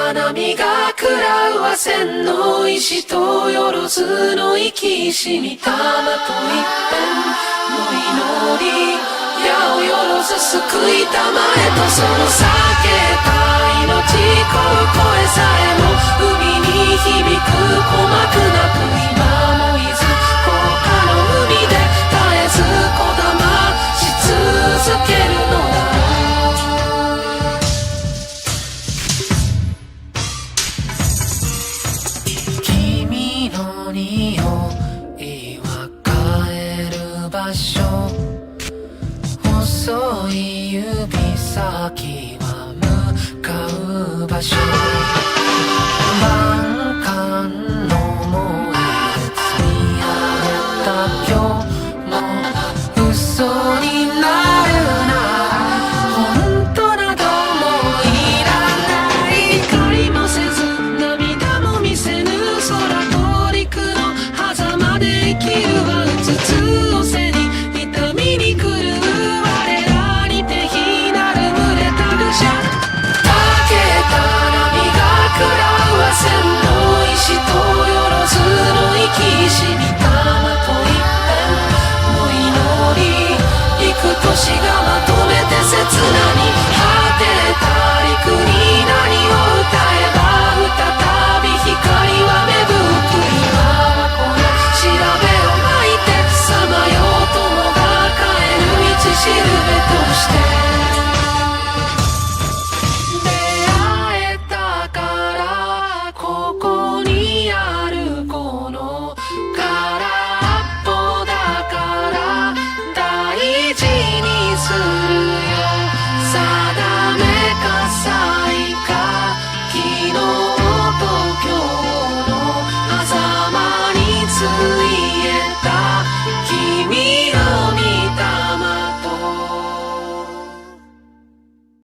た波が食らうは千の石とよろずの生きしみたまと一片の祈り矢をよろず救いたまえとその避けた命こう声さえも海に響く鼓膜なく今も伊豆高架の海で絶えずこだまし続けるのだ君の匂いは帰る場所細い指先は向かう場所万感の思いで積み上げた今日も嘘になるな本当などもいらない怒りもせず涙も見せぬ空と陸の狭間で生きるはうつつを背に痛みに狂う我らに手ひなる群れた愚者たけた波が食らうは千の石とよろずの生きしみたまと一片の祈り幾年がまとめて切な